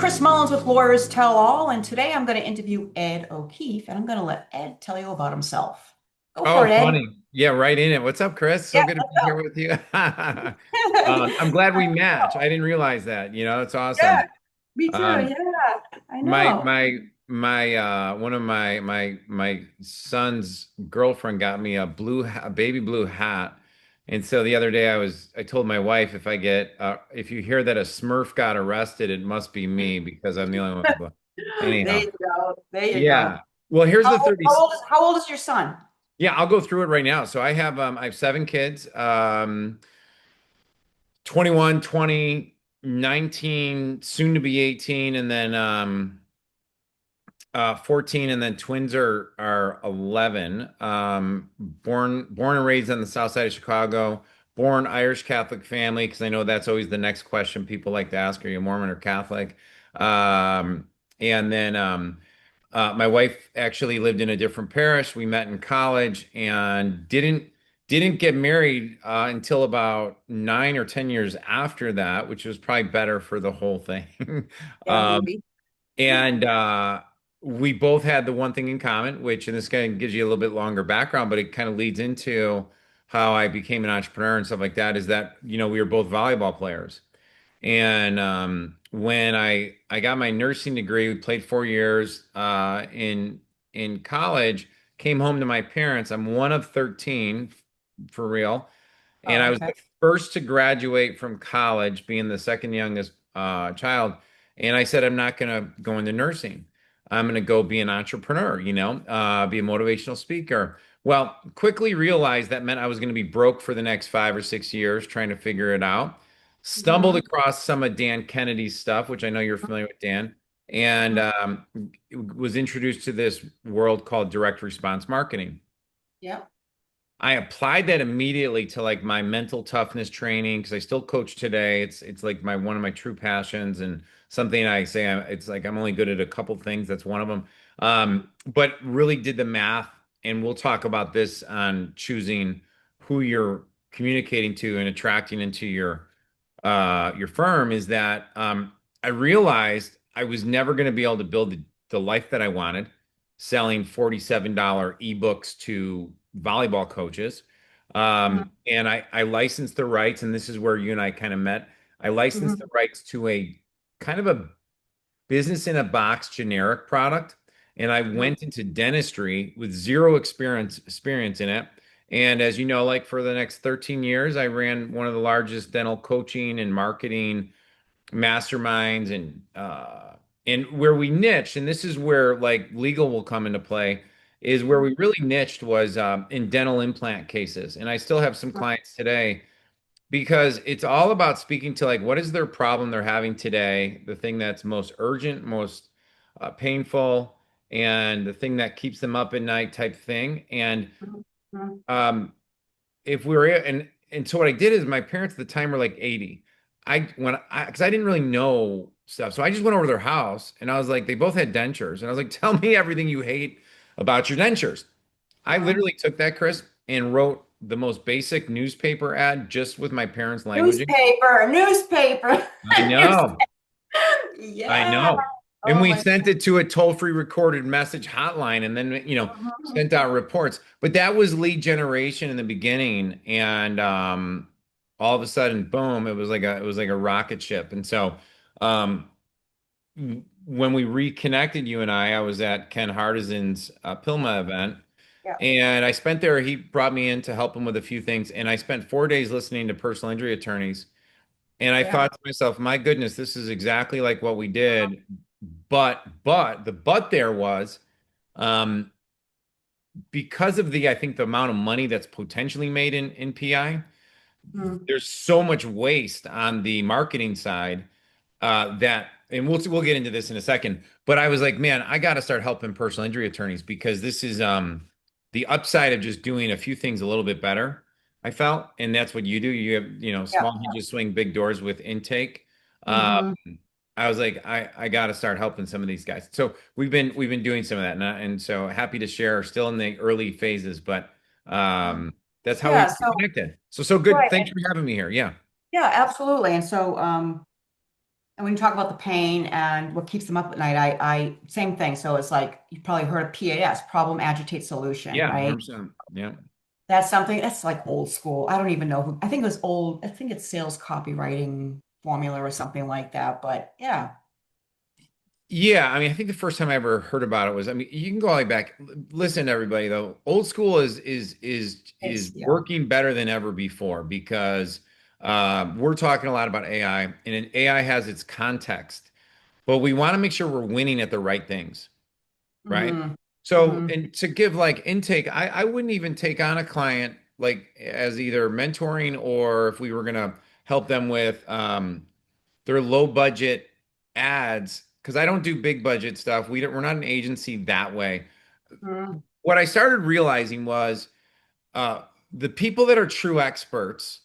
Chris Mullins with Lawyers Tell All, and today I'm going to interview Ed O'Keefe, and I'm going to let Ed tell you about himself. Go for Oh, it, Ed. funny. Yeah, right in it. What's up, Chris? So Yeah, good to let's be here go. with you. I'm glad we match. I didn't realize that. It's Yeah, awesome. me too. Um, Yeah, I my know. my my one of my son's girlfriend got me a baby blue hat. And so the other day I told my wife if you hear that a Smurf got arrested, it must be me because I'm the only one. But There anyhow, you go. There you go. yeah. Well, here's How the old, 30. how old is your son? Yeah, I'll go through it right now. So I have 7 kids, 21, 20, 19, soon to be 18, and then 14, and then twins are 11. Born and raised on the south side of Chicago, born Irish Catholic family, because I know that's always the next question people like to ask, are you Mormon or Catholic? And then my wife actually lived in a different parish. We met in college and didn't get married until about 9 or 10 years after that, which was probably better for the whole thing. Yeah, Um, maybe. and we both had the one thing in common, which, and this kind of gives you a little bit longer background, but it kind of leads into how I became an entrepreneur and stuff like that, is that, we were both volleyball players. And when I got my nursing degree, we played 4 years in college, came home to my parents. I'm one of 13 for real. And Oh, I was okay. the first to graduate from college, being the second youngest child. And I said, I'm not going to go into nursing. I'm going to go be an entrepreneur, be a motivational speaker. Well, quickly realized that meant I was going to be broke for the next 5 or 6 years trying to figure it out. Stumbled Hmm. across some of Dan Kennedy's stuff, which I know you're familiar with Dan, and was introduced to this world called direct response marketing. Yeah. I applied that immediately to like my mental toughness training because I still coach today. It's like my one of my true passions and something I say it's like I'm only good at a couple things. That's one of them. But really did the math, and we'll talk about this on choosing who you're communicating to and attracting into your firm. Is that I realized I was never going to be able to build the life that I wanted, selling $47 ebooks to volleyball coaches. And I licensed the rights, and this is where you and I kind of met. I licensed the Hmm. rights to a kind of a business in a box generic product. And I went into dentistry with zero experience in it. And as you know, like for the next 13 years, I ran one of the largest dental coaching and marketing masterminds, and where we niched, and this is where like legal will come into play, is where we really niched was in dental implant cases. And I still have some clients today because it's all about speaking to like what is their problem they're having today, the thing that's most urgent, most painful, and the thing that keeps them up at night type thing. And um, if we were and so what I did is my parents at the time were like 80. Because I didn't really know stuff. So I just went over to their house and I was like, they both had dentures. And I was like, tell me everything you hate about your dentures. I Hmm. literally took that, Chris, and wrote the most basic newspaper ad just with my parents' languaging. Newspaper. I know. I Yeah. know. And Oh we my. sent it to a toll-free recorded message hotline and then, Mhm. sent out reports. But that was lead generation in the beginning. And all of a sudden, boom, it was like a rocket ship. And so um when we reconnected, you and I was at Ken Hardison's Pilma event. Yeah. And I spent there, he brought me in to help him with a few things. And I spent 4 days listening to personal injury attorneys. And I Yeah. thought to myself, my goodness, this is exactly like what we did. But the but there was um, because of I think the amount of money that's potentially made in PI, Mhm. there's so much waste on the marketing side and we'll get into this in a second. But I was like, man, I got to start helping personal injury attorneys because this is the upside of just doing a few things a little bit better. I felt, and that's what you do. You have, Yeah. small hinges swing big doors with intake. Um, Hmm. I was like, I got to start helping some of these guys. So we've been doing some of that, and so happy to share. Still in the early phases, but that's how we Yeah. So, connected. So good. right. Thanks for having me here. Yeah. Yeah, absolutely. And so, And when you talk about the pain and what keeps them up at night, same thing. So it's like you probably heard of PAS, problem, agitate, solution, Yeah, right? 100%. Yeah. That's something that's like old school. I don't even know who, I think it was old, I think it's sales copywriting formula or something like that. But yeah, Yeah, I mean, I think the first time I ever heard about it was, I mean, you can go all the way back. Listen, everybody, though, old school is it's, yeah. working better than ever before because we're talking a lot about AI, and AI has its context, but we want to make sure we're winning at the right things, right? Hmm. So, Hmm. and to give like intake, I wouldn't even take on a client like as either mentoring or if we were gonna help them with their low budget ads because I don't do big budget stuff. We're not an agency that way. Hmm. What I started realizing was uh, the people that are true experts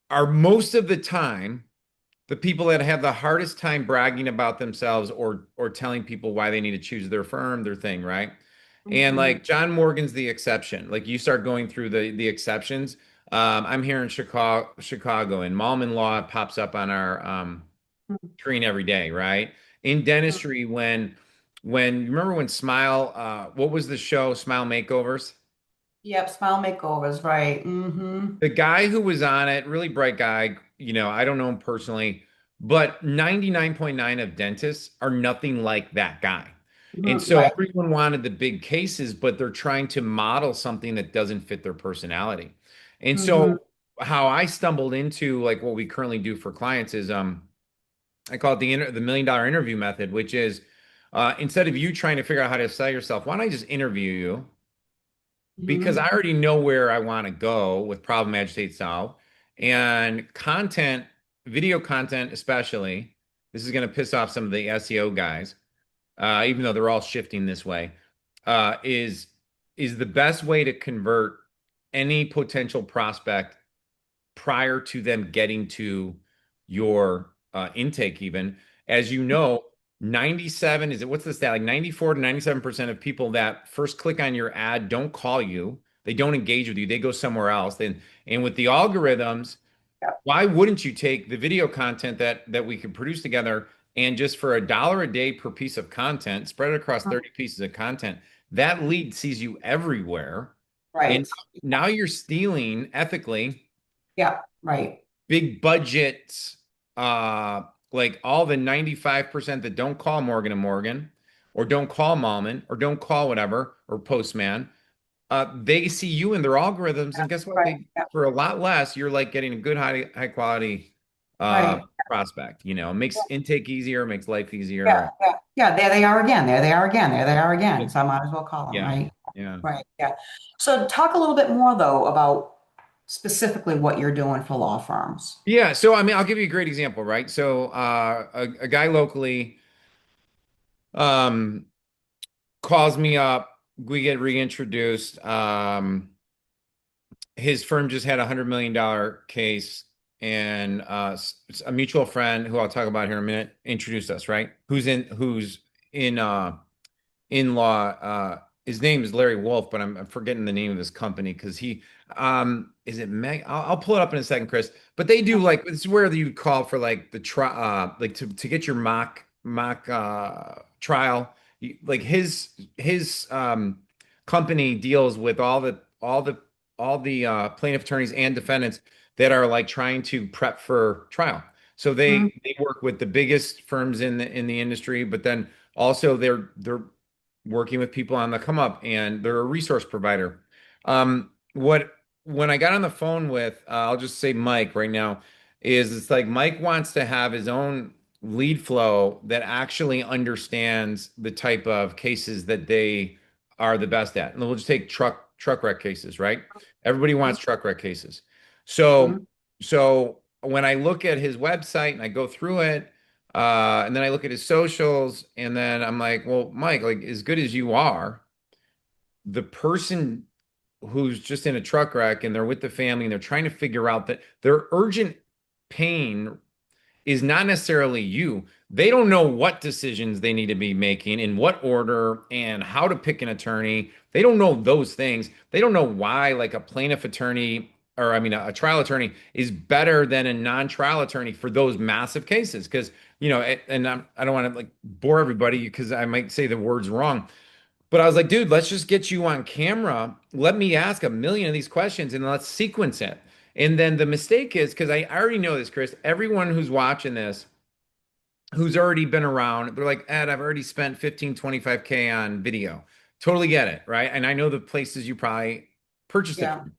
are most of the time the people that have the hardest time bragging about themselves or telling people why they need to choose their firm, their thing, right? And Hmm. like John Morgan's the exception. Like you start going through the exceptions. I'm here in Chicago, and Malman Law pops up on our screen every day, right? In dentistry, when you remember when Smile, what was the show? Smile Makeovers. Yep, smile makeovers, right. Hmm. The guy who was on it, really bright guy, I don't know him personally, but 99.9 of dentists are nothing like that guy. And so Right. everyone wanted the big cases, but they're trying to model something that doesn't fit their personality. And Hmm. so how I stumbled into like what we currently do for clients is I call it the $1 million interview method, which is instead of you trying to figure out how to sell yourself, why don't I just interview you? Because Hmm. I already know where I want to go with problem, agitate, solve. And content, video content especially, this is going to piss off some of the SEO guys, even though they're all shifting this way, uh, is is the best way to convert any potential prospect prior to them getting to your intake even. As you know, 97 is it what's the stat, like 94 to 97% of people that first click on your ad don't call you, they don't engage with you, they go somewhere else. And with the algorithms, Yep. why wouldn't you take the video content that we could produce together and just for $1 a day per piece of content, spread it across 30 pieces of content, that lead sees you everywhere. And Right. now you're stealing ethically Yep. Right. big budgets, like all the 95% that don't call Morgan and Morgan or don't call Malman or don't call whatever or Postman, they see you in their algorithms, and guess what? Right. They Yep. for a lot less, you're like getting a good high quality Right. prospect. It makes intake easier, makes life Yeah. easier. Yeah. Yeah. There they are again. There they are again. There they are again. So I might as well call them, Yeah, right? yeah. Right. Yeah. So talk a little bit more though about specifically what you're doing for law firms. Yeah, so I mean, I'll give you a great example, right? So, a guy locally, um, calls me up. We get reintroduced. His firm just had $100 million case, and a mutual friend who I'll talk about here in a minute introduced us, right? Who's in law. His name is Larry Wolf, but I'm forgetting the name of his company because he is it Meg? I'll pull it up in a second, Chris. But they do like this is where you call for like the try like to get your mock trial. Like his company deals with all the plaintiff attorneys and defendants that are like trying to prep for trial. So Mhm. they work with the biggest firms in the industry, but then also they're working with people on the come up and they're a resource provider. What when I got on the phone with I'll just say Mike right now is it's like Mike wants to have his own lead flow that actually understands the type of cases that they are the best at. And we'll just take truck wreck cases, right? Everybody wants truck wreck cases. So Mhm. so when I look at his website and I go through it, and then I look at his socials, and then I'm like, well, Mike, like as good as you are, the person who's just in a truck wreck and they're with the family and they're trying to figure out that their urgent pain is not necessarily you. They don't know what decisions they need to be making, in what order, and how to pick an attorney. They don't know those things. They don't know why, like a plaintiff attorney or I mean, a trial attorney is better than a non-trial attorney for those massive cases. Because, and I don't want to like bore everybody because I might say the words wrong. But I was like, dude, let's just get you on camera. Let me ask a million of these questions and let's sequence it. And then the mistake is because I already know this, Chris, everyone who's watching this, who's already been around, they're like, Ed, I've already spent 15, 25K on video. Totally get it, right? And I know the places you probably purchased it Yeah. from.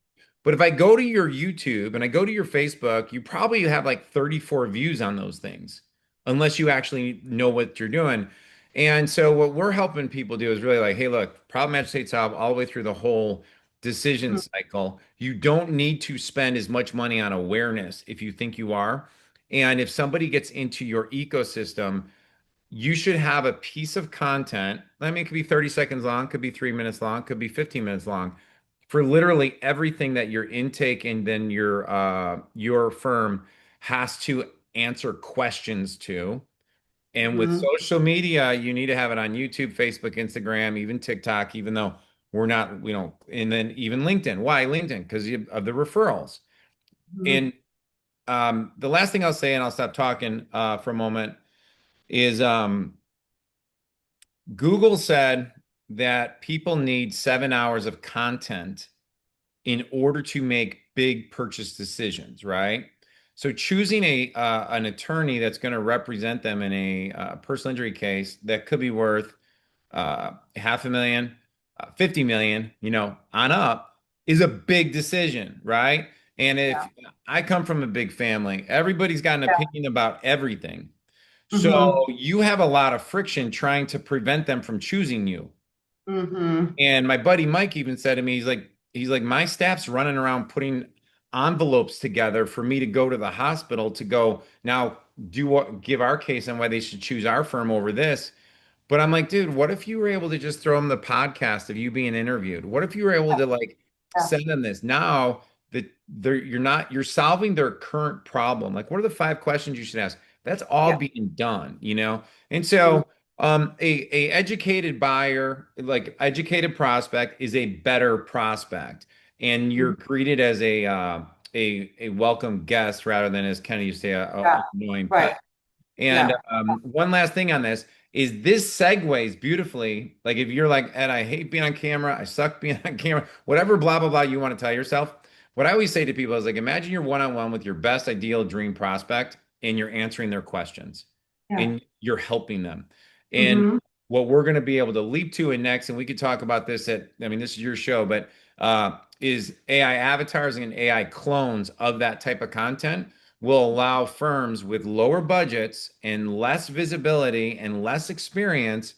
But if I go to your YouTube and I go to your Facebook, you probably have like 34 views on those things, unless you actually know what you're doing. And so what we're helping people do is really like, hey, look, problem match state solve all the way through the whole decision Mhm. cycle. You don't need to spend as much money on awareness if you think you are. And if somebody gets into your ecosystem, you should have a piece of content. I mean, it could be 30 seconds long, could be 3 minutes long, could be 15 minutes long for literally everything that your intake and then your firm has to answer questions to. And with Mhm. social media, you need to have it on YouTube, Facebook, Instagram, even TikTok, even though we're not, and then even LinkedIn. Why LinkedIn? Because of the referrals. Mhm. And the last thing I'll say, and I'll stop talking for a moment, is Google said that people need 7 hours of content in order to make big purchase decisions, right? So choosing an attorney that's going to represent them in a personal injury case that could be worth 500,000, 50 million, on up is a big decision, right? And Yeah. if I come from a big family, everybody's got an Yeah. opinion about everything. So Mhm. you have a lot of friction trying to prevent them from choosing you. Mhm. And my buddy Mike even said to me, he's like, my staff's running around putting envelopes together for me to go to the hospital to go now do what give our case on why they should choose our firm over this. But I'm like, dude, what if you were able to just throw them the podcast of you being interviewed? What if you were able to like Yeah. send them this now that you're solving their current problem? Like, what are the 5 questions you should ask? That's all Yeah. being done. And Mhm. so a educated buyer, like educated prospect is a better prospect. And you're Mhm. greeted as a welcome guest rather than as Kenny used to say, Yeah. an annoying Right. pet. And Yeah. one last thing on this segues beautifully. Like if you're like, Ed, I hate being on camera, I suck being on camera, whatever, blah, blah, blah, you want to tell yourself. What I always say to people is like, imagine you're one-on-one with your best ideal dream prospect and you're answering their questions Yeah. and you're helping them. And Mhm. what we're going to be able to leap to and next, and we could talk about this I mean, this is your show, but is AI avatars and AI clones of that type of content will allow firms with lower budgets and less visibility and less experience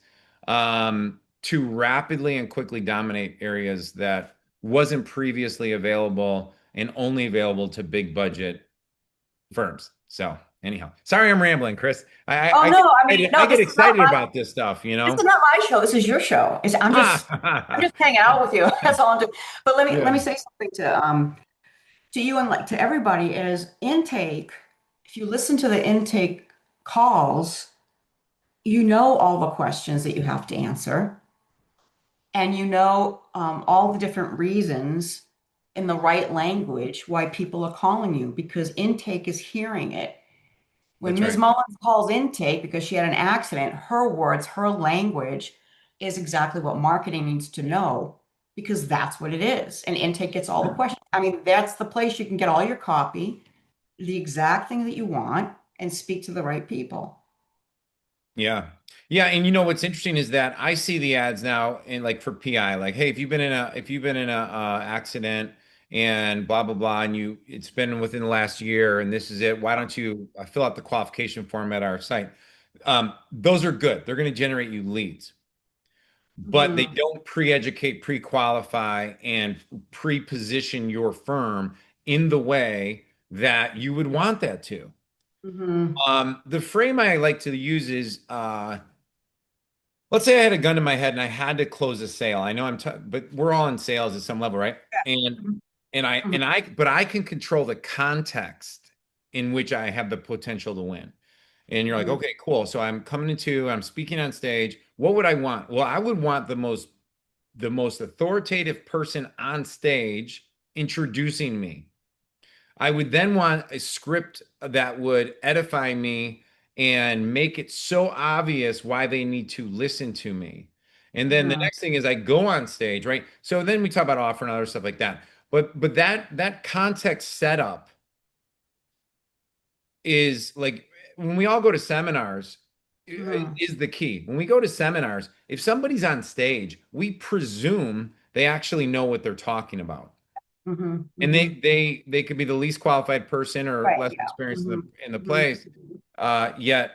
to rapidly and quickly dominate areas that wasn't previously available and only available to big budget firms. So anyhow, sorry I'm rambling, Chris. Oh I get no, I mean, excited. I no, get excited about this this is not my show. This is your show. I'm Ah, just hanging out with you. That's all I'm doing. But let me yeah, say something to you and like to everybody is intake. If you listen to the intake calls, you know all the questions that you have to answer, and you know all the different reasons in the right language why people are calling you because intake is hearing it. When that's Ms. right. Mullins calls intake because she had an accident, her words, her language is exactly what marketing needs to know because that's what it is. And intake gets all the questions. I mean, that's the place you can get all your copy, the exact thing that you want, and speak to the right people. Yeah. Yeah, and what's interesting is that I see the ads now in like for PI, like, hey, if you've been in a accident and blah blah blah, and it's been within the last year, and this is it. Why don't you fill out the qualification form at our site? Those are good. They're going to generate you leads, but they Mhm. don't pre-educate, pre-qualify, and pre-position your firm in the way that you would want that to. Mhm. The frame I like to use is let's say I had a gun to my head and I had to close a sale. I know but we're all in sales at some level, right? And Mhm. but I can control the context in which I have the potential to win. And you're like, Mhm. okay, cool. So I'm speaking on stage. What would I want? Well, I would want the most authoritative person on stage introducing me. I would then want a script that would edify me and make it so obvious why they need to listen to me. And then the Mhm. next thing is I go on stage, right? So then we talk about offer and other stuff like that. But that context setup is like when we all go to seminars Mhm. is the key. When we go to seminars, if somebody's on stage, we presume they actually know what they're talking about. Mhm. And Mhm. they could be the least qualified person or Right. less Yeah. experienced in Mhm. the Mhm. place. Yet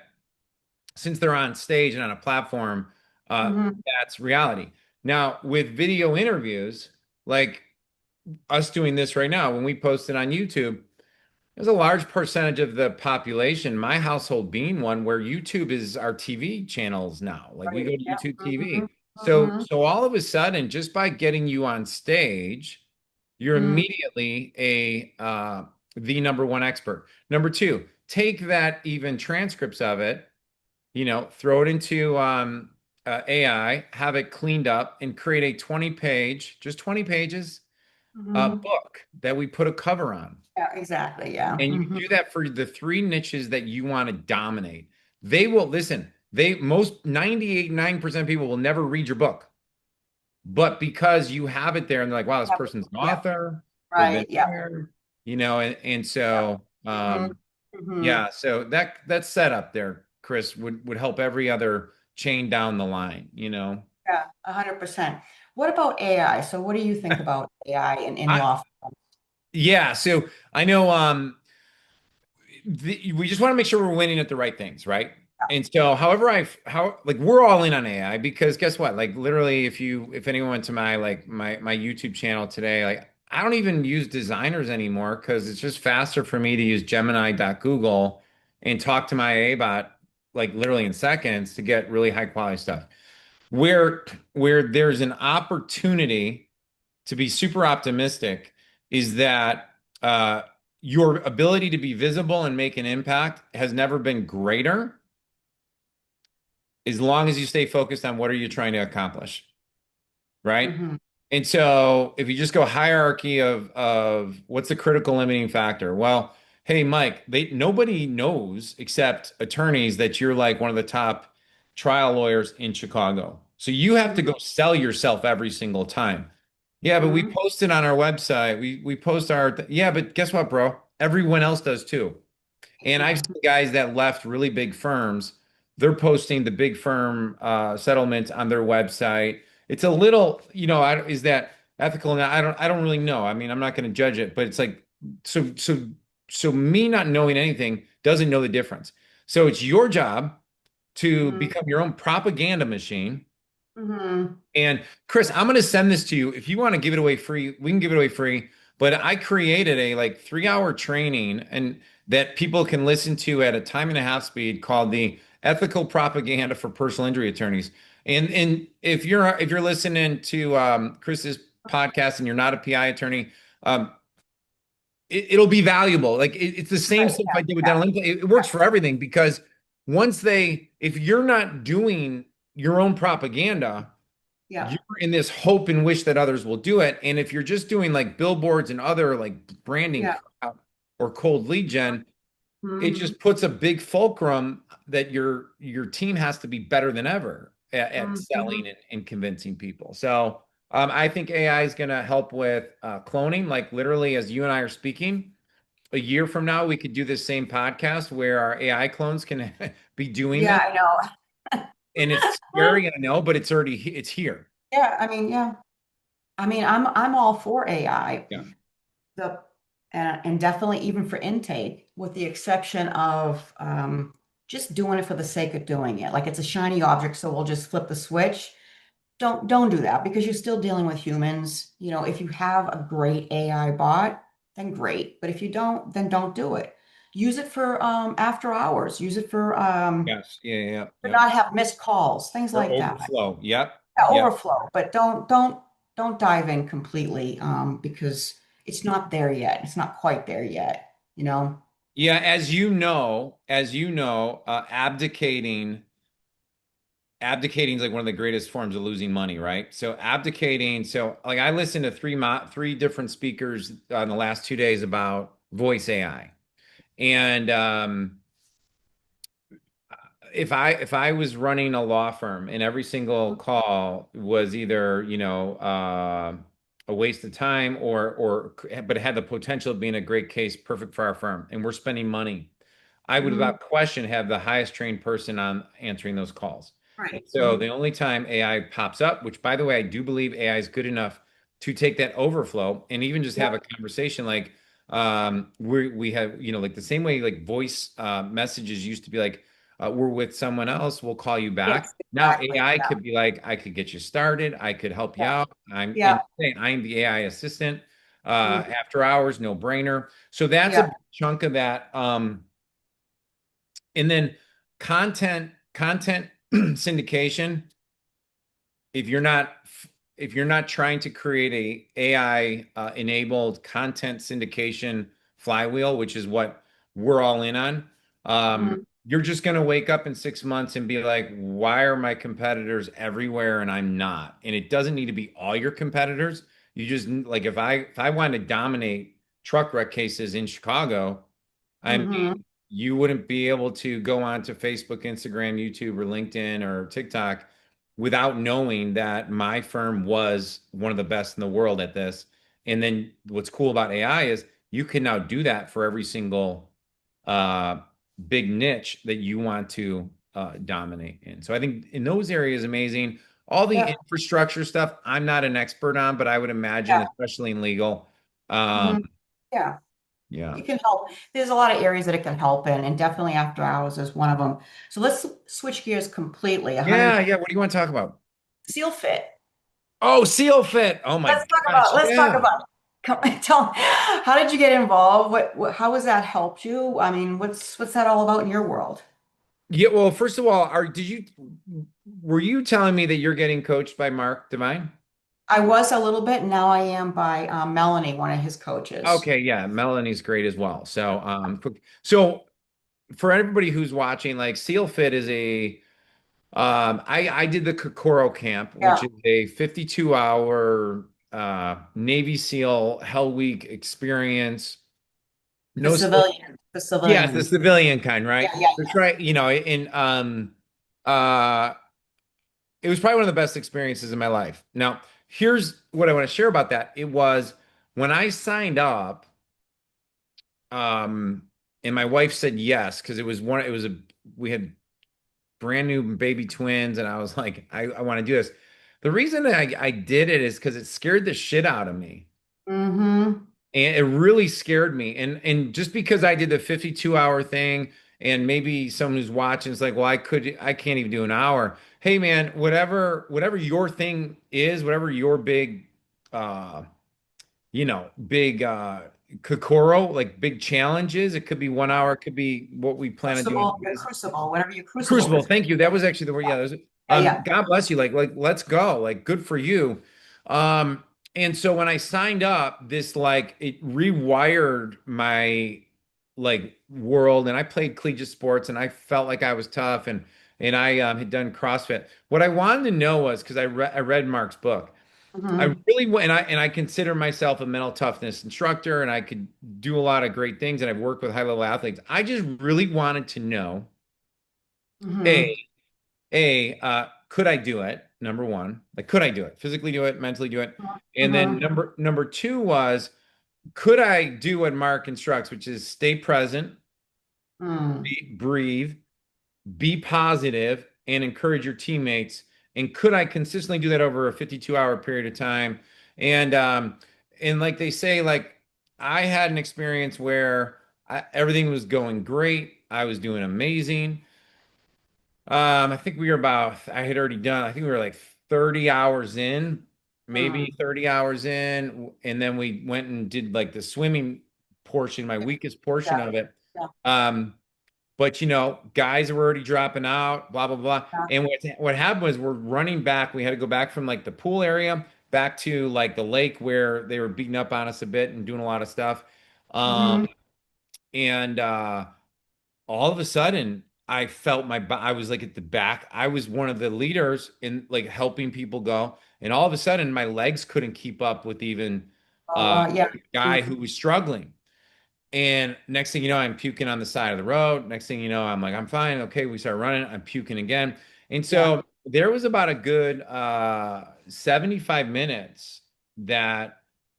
since they're on stage and on a platform, Mhm. that's reality. Now with video interviews, like us doing this right now, when we post it on YouTube, there's a large percentage of the population, my household being one, where YouTube is our TV channels now. Like we go Right. to Yeah. YouTube Mhm. TV. Mhm. So all of a sudden, just by getting you on stage, you're Mhm. immediately the number one expert. Number two, take that even transcripts of it, throw it into AI, have it cleaned up, and create a 20-page, just 20 pages, Mhm. book that we put a cover on. Yeah. Exactly. Yeah. And you Mhm. do that for the three niches that you want to dominate. They will listen. They most 98.9% of people will never read your book. But because you have it there and they're like, wow, this Yep. person's an Yep. author, they've been Right. Yep. here, and Yep. so Mhm. Mhm. yeah, so that setup there, Chris, would help every other chain down the line. Yeah. 100%. What about AI? So, what do you think about AI in I law? yeah, so I know we just want to make sure we're winning at the right things, right? And so, however, how like we're all in on AI because guess what? Like literally, if anyone went to my YouTube channel today, like I don't even use designers anymore because it's just faster for me to use Gemini.Google and talk to my AI bot like literally in seconds to get really high quality stuff. Where there's an opportunity to be super optimistic is that your ability to be visible and make an impact has never been greater as long as you stay focused on what are you trying to accomplish, right? Mhm. And so if you just go hierarchy of what's the critical limiting factor? Well, hey Mike, nobody knows except attorneys that you're like one of the top trial lawyers in Chicago. So you have to Mhm. go sell yourself every single time. Yeah, but we Mhm. post it on our website. We post yeah, but guess what, bro? Everyone else does too. And I've Yeah. seen guys that left really big firms, they're posting the big firm settlements on their website. It's a little, is that ethical? Now, I don't really know. I mean, I'm not going to judge it, but it's like, so, so, so me not knowing anything doesn't know the difference. So it's your job to Mhm. become your own propaganda machine. Mhm. And Chris, I'm going to send this to you. If you want to give it away free, we can give it away free. But I created a like 3 hour training and that people can listen to at a time and a half speed called the Ethical Propaganda for Personal Injury Attorneys. And if you're listening to Chris's podcast and you're not a PI attorney, um, it'll be valuable. Like it's the same Right. stuff Yeah. I did with Yeah. dental implant. It works for everything because if you're not doing your own propaganda, Yeah. you're in this hope and wish that others will do it. And if you're just doing like billboards and other like branding Yeah. crap or cold lead gen, it Mhm. just puts a big fulcrum that your team has to be better than ever at selling Mhm. and convincing people. So I think AI is going to help with cloning, like literally as you and I are speaking. A year from now, we could do this same podcast where our AI clones can be doing Yeah, this. I know. And it's scary, I know, but it's here. Yeah, I mean, yeah. I mean, I'm all for AI. Yeah. The and definitely even for intake, with the exception of just doing it for the sake of doing it. Like it's a shiny object, so we'll just flip the switch. Don't do that because you're still dealing with humans. If you have a great AI bot, then great. But if you don't, then don't do it. Use it for after hours. Use it Yes. Yeah. Yeah. for Yeah. not have missed calls, things Or like that. overflow. Yep. Yeah, Yep. overflow, but don't dive in completely because it's not there yet. It's not quite there yet, you know? Yeah. As you know, abdicating is like one of the greatest forms of losing money, right? So abdicating. So like I listened to three different speakers in the last 2 days about voice AI. And if I was running a law firm and every single call was either, a waste of time or but it had the potential of being a great case, perfect for our firm, and we're spending money, I would Hmm. without question have the highest trained person on answering those calls. And Right. so the only time AI pops up, which by the way, I do believe AI is good enough to take that overflow and even just have a Yep. conversation like we have, like the same way like voice messages used to be like, we're with someone else, we'll call you back. Yes, Now exactly. AI Yeah. could be like, I could get you started, I could help you Yeah. out. I'm Yeah. in I'm the AI assistant. Mhm. After hours, no brainer. So that's a Yeah. big chunk of that. And then content syndication, if you're not if you're not trying to create a AI enabled content syndication flywheel, which is what we're all in on, Mhm. you're just going to wake up in 6 months and be like, why are my competitors everywhere and I'm not? And it doesn't need to be all your competitors. You just like if I wanted to dominate truck wreck cases in Chicago, I mean, Mhm. you wouldn't be able to go on to Facebook, Instagram, YouTube, or LinkedIn or TikTok without knowing that my firm was one of the best in the world at this. And then what's cool about AI is you can now do that for every single uh, big niche that you want to dominate in. So I think in those areas, amazing. All the Yeah. infrastructure stuff, I'm not an expert on, but I would imagine, Yeah. especially in legal, um, Mhm. Yeah. yeah. It can help. There's a lot of areas that it can help in, and definitely after hours is one of them. So let's switch gears completely. Yeah, yeah. What do you want to talk about? Seal fit. Oh, seal fit. Oh my gosh. Let's talk Yeah. about tell how did you get involved? How has that helped you? I mean, what's that all about in your world? Yeah. Well, first of all, were you telling me that you're getting coached by Mark Divine? I was a little bit, now I am by Melanie, one of his coaches. Okay. Yeah. Melanie's great as well. So for everybody who's watching, like Seal Fit is I did the Kokoro camp, which Yeah, is a 52-hour Navy SEAL Hell Week experience. No sleep. the Yes, the civilian. civilian kind, Yeah, right? yeah, That's right. Uh it was probably one of the best experiences in my life. Now, here's what I want to share about that. It was when I signed up, um, and my wife said yes, because we had brand new baby twins, and I was like, I want to do this. The reason that I did it is because it scared the shit out of me. yeah. Mm-hmm. And it really scared me. And just because I did the 52-hour thing, and maybe someone who's watching is like, well, I can't even do an hour. Hey man, whatever your thing is, whatever your uh big Kokoro, like big challenges. It could be 1 hour, it could be what we plan on doing. Your crucible, whatever your crucible Crucible, is. thank you. That was actually the word. Yeah, that was, Yeah, yeah. God bless you. Like let's go. Like good for you. Um, and so when I signed up, this like it rewired my like world, and I played collegiate sports, and I felt like I was tough, and I had done CrossFit. What I wanted to know was because I read Mark's book. I Mm-hmm. really and I consider myself a mental toughness instructor, and I could do a lot of great things, and I've worked with high level athletes. I just really wanted to know. Mm-hmm. Could I do it? Number one, like, could I do it? Physically do it, mentally do it. And then Mm-hmm. number two was, could I do what Mark instructs, which is stay present, Mm. breathe, be positive, and encourage your teammates? And could I consistently do that over a 52-hour period of time? And like they say, like I had an experience where everything was going great. I was doing amazing. I think I had already done, I think we were like 30 hours in, maybe Mm. 30 hours in. And then we went and did like the swimming portion, my weakest portion Yeah, of it. yeah, Um, but guys were already dropping out, blah, blah, blah. yeah. And what happened was we're running back. We had to go back from like the pool area back to like the lake where they were beating up on us a bit and doing a lot of stuff. Um, Mm-hmm. and all of a sudden I felt I was like at the back. I was one of the leaders in like helping people go, and all of a sudden my legs couldn't keep up with even Yeah. a guy who was struggling. And next thing you know, I'm puking on the side of the road. Next thing you know, I'm like, I'm fine. Okay, we start running. I'm puking again. And Yeah. so there was about a good 75 minutes that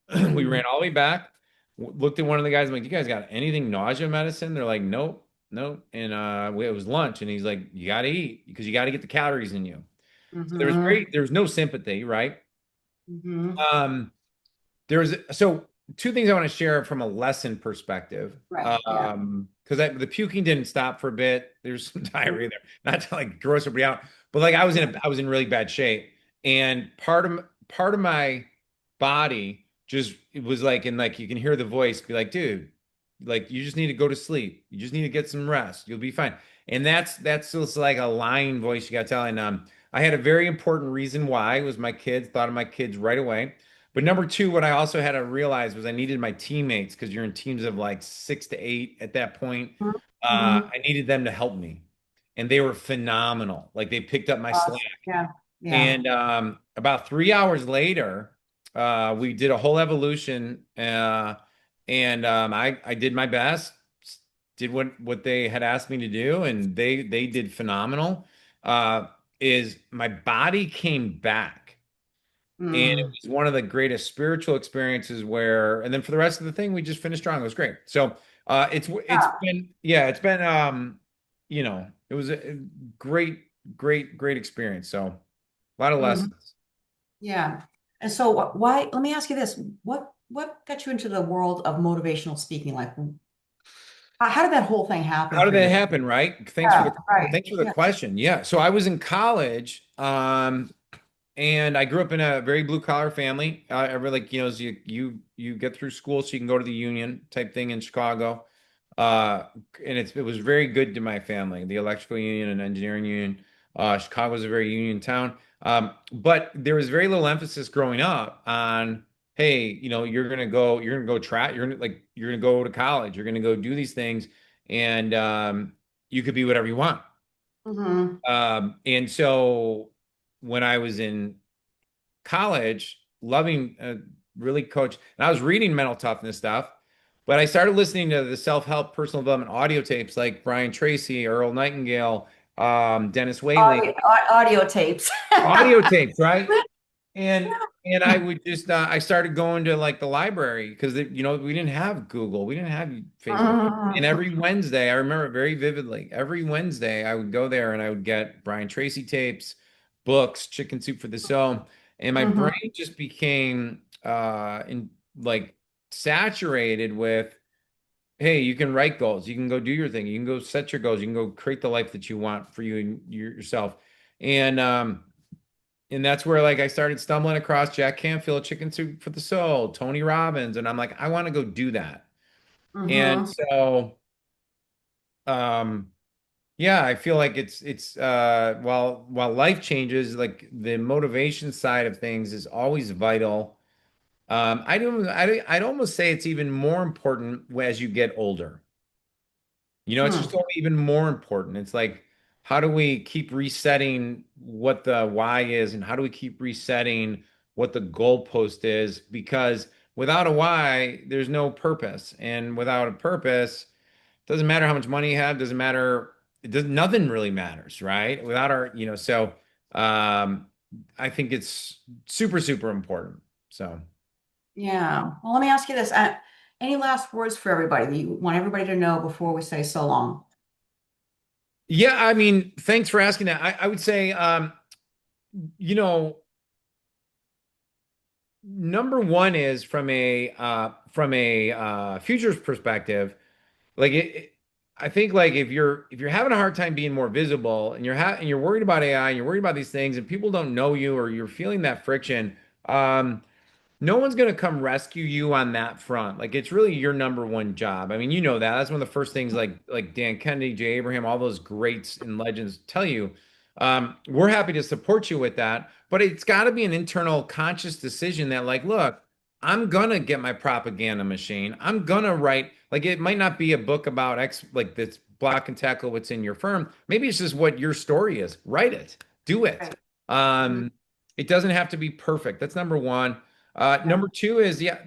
we Mm. ran all the way back. Looked at one of the guys. I'm like, you guys got anything nausea medicine? They're like, nope, nope. And it was lunch. And he's like, you got to eat because you got to get the calories in you. So Mm-hmm. there was no sympathy, right? Mm-hmm. Um, there's so two things I want to share from a lesson perspective. Right. Yeah. Because the puking didn't stop for a bit. There's some diarrhea there, not to like gross everybody out, but like I was in really bad shape, and part of my body just it was like, and like you can hear the voice be like, dude, like you just need to go to sleep. You just need to get some rest. You'll be fine. And that's just like a lying voice you got telling. I had a very important reason why. It was my kids. Thought of my kids right away. But number two, what I also had to realize was I needed my teammates because you're in teams of like 6 to 8 at that point. Mm-hmm. I needed them to help me, and they were phenomenal. Like they picked up my slack. Yeah. Yeah. And about 3 hours later, we did a whole evolution, and I did my best, did what they had asked me to do, and they did phenomenal. Uh, is my body came back. And it Mm. was one of the greatest spiritual experiences where, and then for the rest of the thing, we just finished strong. It was great. So it's Yeah. been yeah, it's been it was a great experience. So a lot of Mhm. lessons. Yeah. And so why, let me ask you this. What got you into the world of motivational speaking? Like, how did that whole thing happen How did for that you? happen, right? Yeah, right. Thanks for the Yeah. question. Yeah. So I was in college, and I grew up in a very blue collar family. I really like, as you get through school so you can go to the union type thing in Chicago. Uh, and it was very good to my family, the electrical union and engineering union. Chicago was a very union town. But there was very little emphasis growing up on, hey, you're gonna go try, you're gonna go to college, you're gonna go do these things, and you could be whatever you want. Hmm. And so when I was in college, loving really coach, and I was reading mental toughness stuff, but I started listening to the self-help personal development audio tapes like Brian Tracy, Earl Nightingale, Dennis Whaley, Audio tapes. audio tapes, right? And I would just I started going to like the library because we didn't have Google, we didn't have Facebook. And every Wednesday, I remember it very vividly. Every Wednesday, I would go there and I would get Brian Tracy tapes, books, Chicken Soup for the Soul, and my Mhm. brain just became in like saturated with, hey, you can write goals, you can go do your thing, you can go set your goals, you can go create the life that you want for you and yourself. And that's where like I started stumbling across Jack Canfield, Chicken Soup for the Soul, Tony Robbins, and I'm like, I want to go do that. And Mhm. so, um, yeah, I feel like it's while life changes, like the motivation side of things is always vital. I'd almost say it's even more important as you get older. It's Hmm. just only even more important. It's like, how do we keep resetting what the why is, and how do we keep resetting what the goalpost is? Because without a why, there's no purpose. And without a purpose, doesn't matter how much money you have, doesn't matter, nothing really matters, right? Without so um, I think it's super important. So. Yeah. Well, let me ask you this. Any last words for everybody that you want everybody to know before we say so long? Yeah, I mean, thanks for asking that. I would say, you know, number one is from a futures perspective, like I think like if you're having a hard time being more visible, and and you're worried about AI, and you're worried about these things, and people don't know you, or you're feeling that friction, no one's going to come rescue you on that front. Like it's really your number one job. I mean, you know that. That's one of the first things like Dan Kennedy, Jay Abraham, all those greats and legends tell you. We're happy to support you with that, but it's got to be an internal conscious decision that like, look, I'm gonna get my propaganda machine. I'm gonna write, like it might not be a book about X, like this block and tackle what's in your firm. Maybe it's just what your story is. Write it, do it. Right. Mhm. Um, it doesn't have to be perfect. That's number one. Yeah. Number two is, yeah,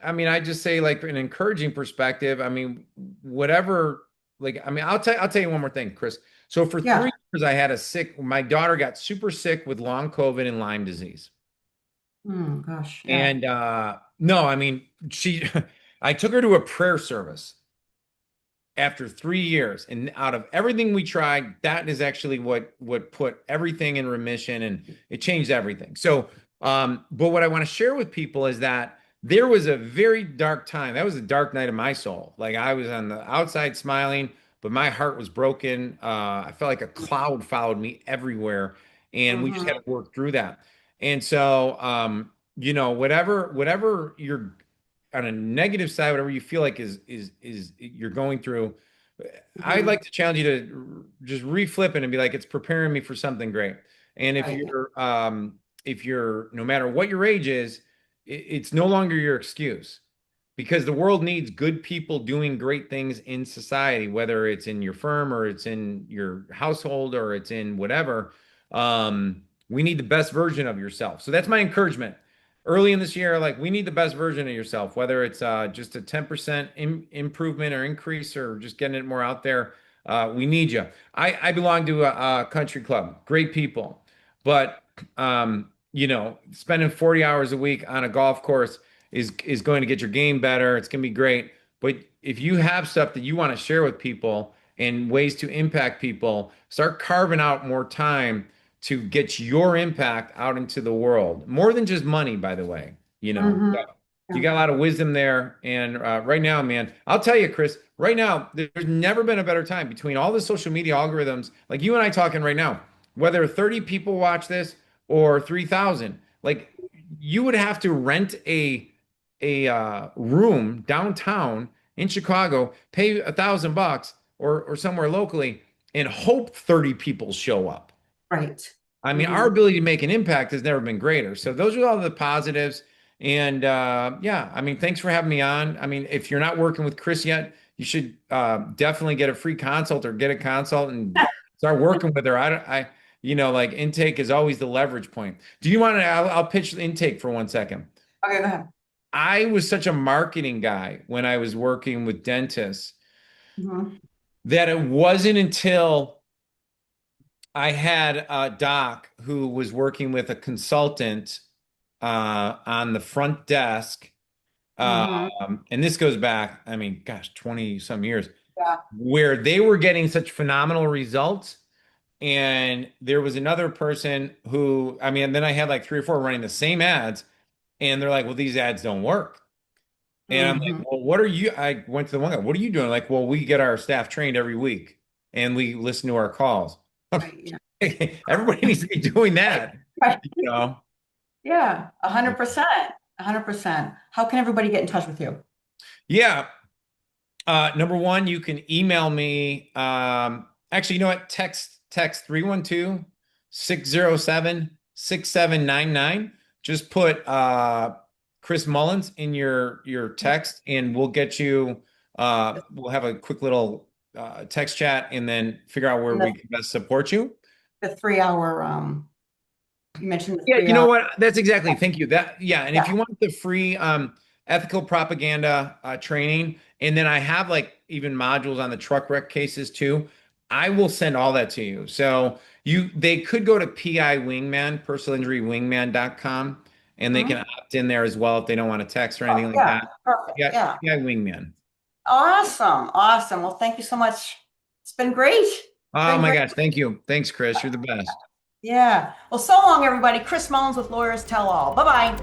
I mean, I just say like an encouraging perspective. I mean, whatever, like, I mean, I'll tell you one more thing, Chris. So for Yeah. 3 years, I had my daughter got super sick with long COVID and Lyme disease. Gosh. Yeah. And no, I mean, I took her to a prayer service after 3 years, and out of everything we tried, that is actually what put everything in remission, and it changed everything. So but what I want to share with people is that there was a very dark time. That was a dark night of my soul. Like, I was on the outside smiling, but my heart was broken. I felt like a cloud followed me everywhere, and we just Hmm. had to work through that. And so whatever you're on a negative side, whatever you feel like is you're going through, I'd Hmm. like to challenge you to just reflip it and be like, it's preparing me for something great. And Right. if you're no matter what your age is, it's no longer your excuse, because the world needs good people doing great things in society, whether it's in your firm or it's in your household or it's in whatever. We need the best version of yourself. So that's my encouragement. Early in this year, like, we need the best version of yourself, whether it's just a 10% improvement or increase or just getting it more out there. We need you. I belong to a country club, great people, but spending 40 hours a week on a golf course is going to get your game better. It's going to be great. But if you have stuff that you want to share with people and ways to impact people, start carving out more time to get your impact out into the world. More than just money, by the way. Hmm. You Yeah. got a lot of wisdom there. And right now, man, I'll tell you, Chris, right now, there's never been a better time between all the social media algorithms, like you and I talking right now, whether 30 people watch this or 3,000, like, you would have to rent a room downtown in Chicago, pay $1,000 or somewhere locally, and hope 30 people show up. Right. I mean, our Hmm. ability to make an impact has never been greater. So those are all the positives. And yeah, I mean, thanks for having me on. I mean, if you're not working with Chris yet, you should definitely get a free consult or get a consult and start working with her. Like, intake is always the leverage point. Do you want to? I'll pitch the intake for 1 second. Okay, go ahead. I was such a marketing guy when I was working with dentists Hmm. that it wasn't until I had a doc who was working with a consultant on the front desk. Hmm. And this goes back, I mean, gosh, 20 some years, Yeah. where they were getting such phenomenal results. And there was another person who, I mean, and then I had like three or four running the same ads, and they're like, well, these ads don't work. And I'm like, Hmm. well, what are you? I went to the one guy, what are you doing? Like, well, we get our staff trained every week and we listen to our calls. Right. Yeah. Everybody needs to be doing that, Right. you know? Yeah. 100%. 100%. How can everybody get in touch with you? Yeah. Number one, you can email me. Actually, you know what? Text 312-607-6799. Just put Chris Mullins in your text, and we'll get you we'll have a quick little text chat and then figure out where And we can best support you. the 3 hour, you mentioned the Yeah, three you know hour. what? That's exactly. Thank you. Yeah, and if Yeah. you want the free ethical propaganda training, and then I have like even modules on the truck wreck cases too, I will send all that to you. So they could go to PI Wingman, personalinjurywingman.com, and they can Mhm. opt in there as well if they don't want to text or Oh, anything like yeah. that. Perfect. Yeah, Yeah. PI Wingman. Awesome. Awesome. Well, thank you so much. It's been great. It's Oh been my great. gosh, thank you. Thanks, Chris. You're the best. Yeah. Well, so long, everybody. Chris Mullins with Lawyers Tell All. Bye bye.